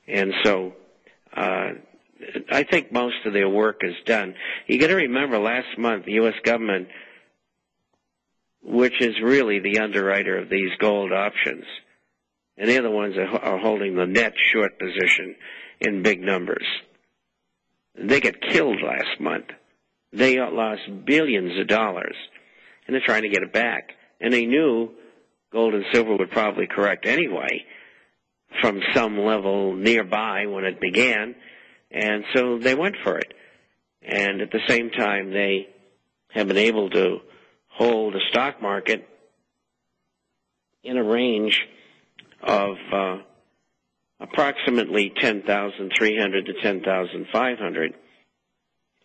And so I think most of their work is done. You got to remember last month the U.S. government, which is really the underwriter of these gold options, and they're the ones that are holding the net short position in big numbers. They got killed last month. They lost billions of dollars, and they're trying to get it back. And they knew gold and silver would probably correct anyway from some level nearby when it began, and so they went for it. And at the same time, they have been able to hold the stock market in a range of approximately 10,300 to 10,500.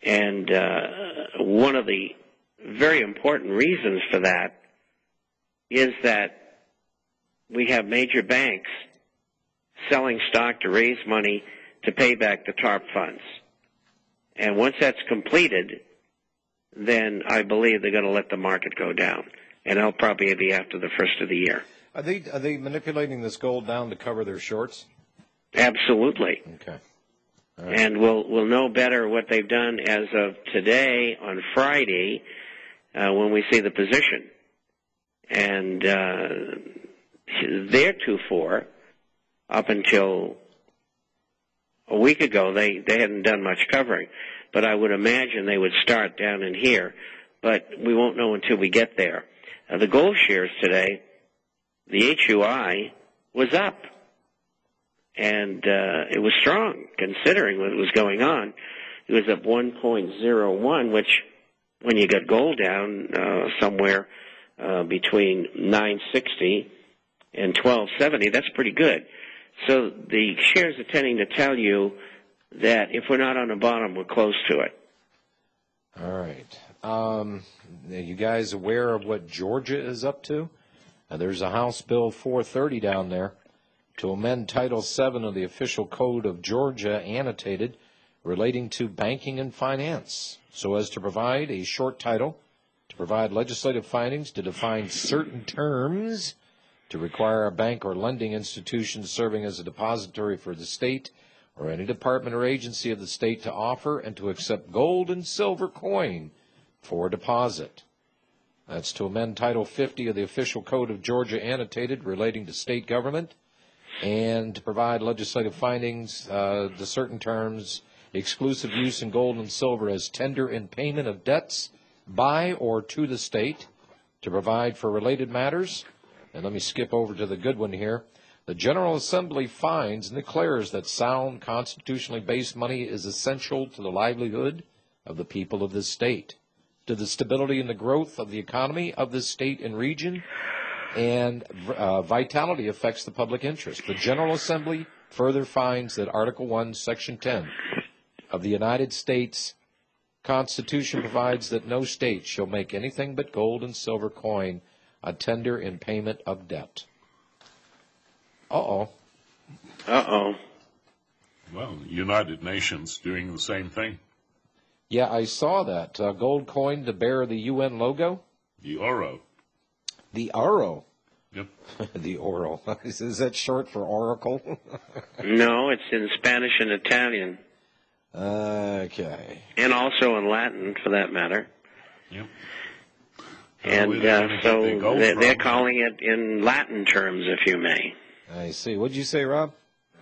And one of the very important reasons for that is that we have major banks selling stock to raise money to pay back the TARP funds. And once that's completed, then I believe they're going to let the market go down. And it'll probably be after the first of the year. Are they manipulating this gold down to cover their shorts? Absolutely. Okay. All right. And we'll know better what they've done as of today on Friday when we see the position. And theretofore, up until a week ago, they hadn't done much covering. But I would imagine they would start down in here. But we won't know until we get there. The gold shares today, the HUI was up. And it was strong, considering what was going on. It was up 1.01, which, when you got gold down somewhere between 960 and 1270, that's pretty good. So the shares are tending to tell you that if we're not on the bottom, we're close to it. All right. Are you guys aware of what Georgia is up to? There's a House Bill 430 down there to amend Title VII of the Official Code of Georgia, annotated, relating to banking and finance, so as to provide a short title, to provide legislative findings, to define certain terms, to require a bank or lending institution serving as a depository for the state or any department or agency of the state to offer and to accept gold and silver coin for deposit. That's to amend Title 50 of the Official Code of Georgia, annotated, relating to state government, and to provide legislative findings, the certain terms, exclusive use in gold and silver as tender and payment of debts by or to the state, to provide for related matters. And let me skip over to the good one here. The General Assembly finds and declares that sound, constitutionally based money is essential to the livelihood of the people of this state, to the stability and the growth of the economy of this state and region, and vitality affects the public interest. The General Assembly further finds that Article 1, Section 10 of the United States Constitution provides that no state shall make anything but gold and silver coin a tender in payment of debt. Uh-oh. Uh-oh. Well, United Nations doing the same thing. Yeah, I saw that. Gold coin to bear the UN logo. The Oro. The Oro. Yep. The Oro. Is that short for Oracle? No, it's in Spanish and Italian. Okay. And also in Latin, for that matter. Yep. And so they're calling it in Latin terms, if you may. I see. What'd you say, Rob?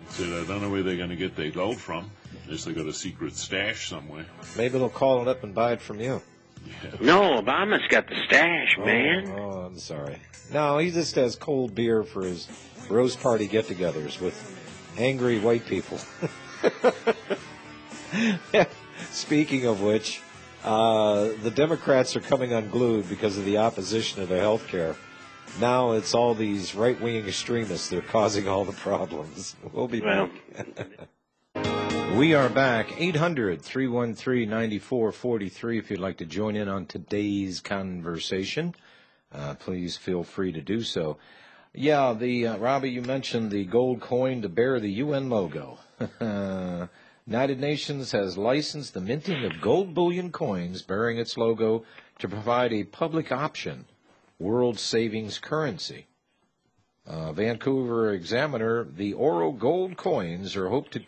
I said, I don't know where they're going to get their gold from. Unless they got a secret stash somewhere. Maybe they'll call it up and buy it from you. Yeah. No, Obama's got the stash, man. Oh, I'm sorry. No, he just has cold beer for his Rose Party get-togethers with angry white people. Speaking of which, the Democrats are coming unglued because of the opposition to their health care. Now it's all these right-wing extremists that are causing all the problems. We'll be back. We are back. 800-313-9443 if you'd like to join in on today's conversation. Please feel free to do so. Yeah, Robbie, you mentioned the gold coin to bear the UN logo. United Nations has licensed the minting of gold bullion coins bearing its logo to provide a public option, world savings currency. Vancouver Examiner, the Oro gold coins are hoped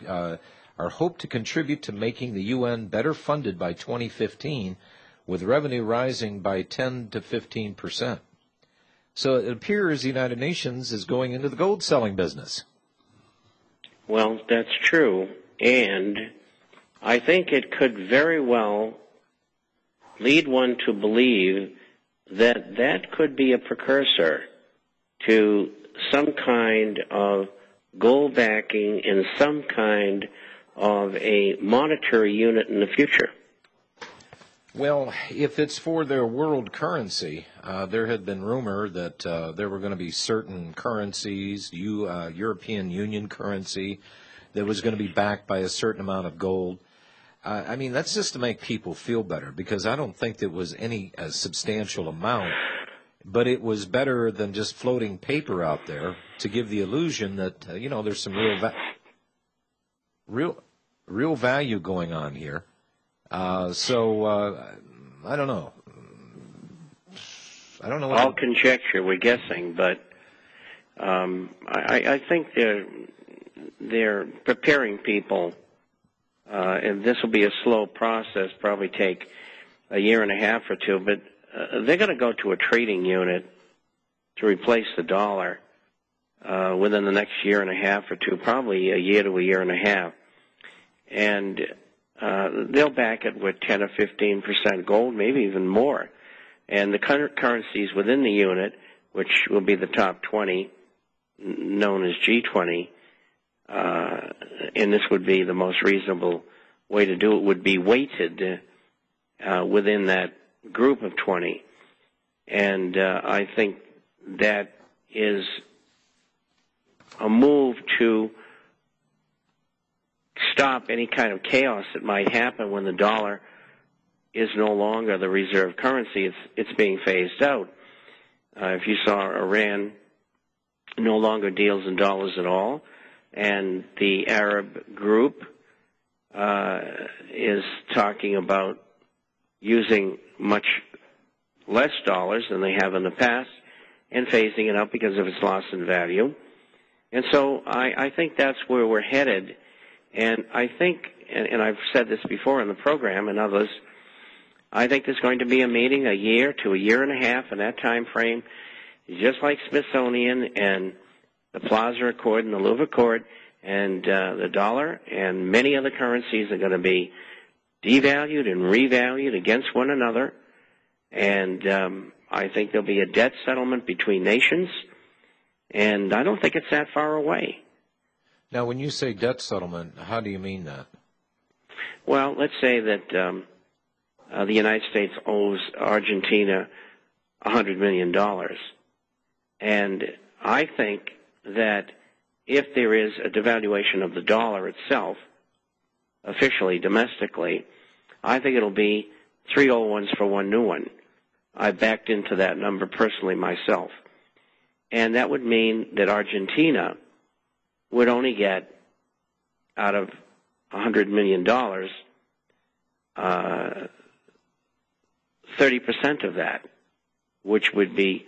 to contribute to making the UN better funded by 2015, with revenue rising by 10 to 15%. So it appears the United Nations is going into the gold selling business. Well, that's true, and I think it could very well lead one to believe that that could be a precursor to some kind of gold backing and some kind of a monetary unit in the future. Well, if it's for their world currency, there had been rumor that there were going to be certain currencies, European Union currency, that was going to be backed by a certain amount of gold. I mean, that's just to make people feel better, because I don't think there was any substantial amount, but it was better than just floating paper out there to give the illusion that, there's some real value going on here. So I don't know. I don't know. All conjecture, we're guessing, but I think they're preparing people, and this will be a slow process, probably take a year and a half or two, but they're going to go to a trading unit to replace the dollar within the next year and a half or two, probably a year to a year and a half. And they'll back it with 10 or 15% gold, maybe even more. And the currencies within the unit, which will be the top 20, known as G20, and this would be the most reasonable way to do it, would be weighted within that group of 20. And I think that is a move to stop any kind of chaos that might happen when the dollar is no longer the reserve currency. It's being phased out. If you saw, Iran no longer deals in dollars at all, and the Arab group is talking about using much less dollars than they have in the past and phasing it out because of its loss in value. And so I think that's where we're headed. And I think, and I've said this before in the program and others, I think there's going to be a meeting a year to a year and a half in that time frame, just like Smithsonian and the Plaza Accord and the Louvre Accord, and the dollar and many other currencies are going to be devalued and revalued against one another. And I think there'll be a debt settlement between nations, and I don't think it's that far away. Now, when you say debt settlement, how do you mean that? Well, let's say that the United States owes Argentina $100 million. And I think that if there is a devaluation of the dollar itself, officially, domestically, I think it'll be 3 old ones for one new one. I backed into that number personally myself. And that would mean that Argentina would only get, out of $100 million, 30% of that, which would be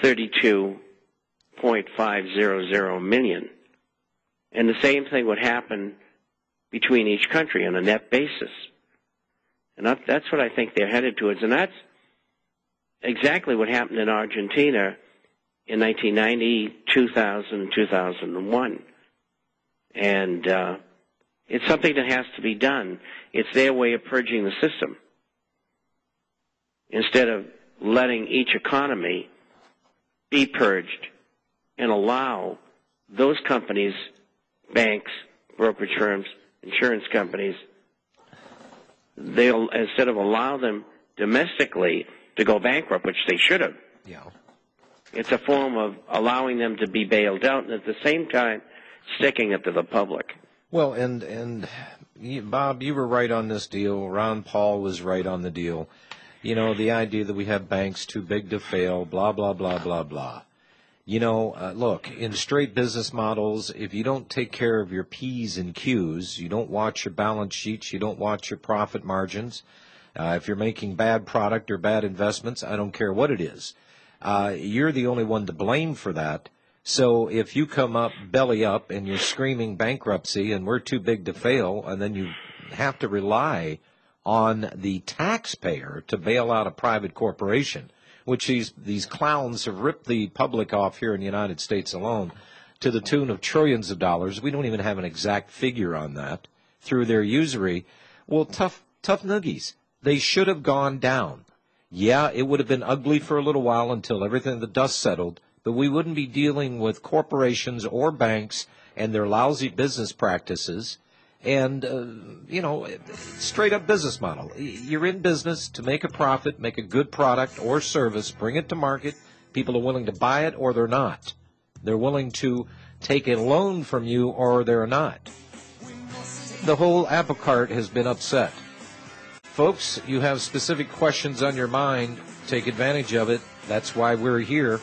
$32.500 million. And the same thing would happen between each country on a net basis. And that's what I think they're headed towards. And that's exactly what happened in Argentina in 1990, 2000, and 2001. And it's something that has to be done. It's their way of purging the system. Instead of letting each economy be purged and allow those companies, banks, brokerage firms, insurance companies, they'll, instead of allow them domestically to go bankrupt, which they should have. Yeah. It's a form of allowing them to be bailed out and at the same time sticking it to the public. Well, and Bob, you were right on this deal. Ron Paul was right on the deal. You know, the idea that we have banks too big to fail, blah, blah, blah, blah, blah. You know, look, in straight business models, if you don't take care of your P's and Q's, you don't watch your balance sheets, you don't watch your profit margins, if you're making bad product or bad investments, I don't care what it is, you're the only one to blame for that. So if you come up belly up and you're screaming bankruptcy and we're too big to fail, and then you have to rely on the taxpayer to bail out a private corporation, which these clowns have ripped the public off here in the United States alone to the tune of trillions of dollars. We don't even have an exact figure on that through their usury. Well, tough noogies. They should have gone down. Yeah, it would have been ugly for a little while until everything, the dust settled, but we wouldn't be dealing with corporations or banks and their lousy business practices and, straight up business model. You're in business to make a profit, make a good product or service, bring it to market. People are willing to buy it or they're not. They're willing to take a loan from you or they're not. The whole apple cart has been upset. Folks, you have specific questions on your mind, take advantage of it. That's why we're here.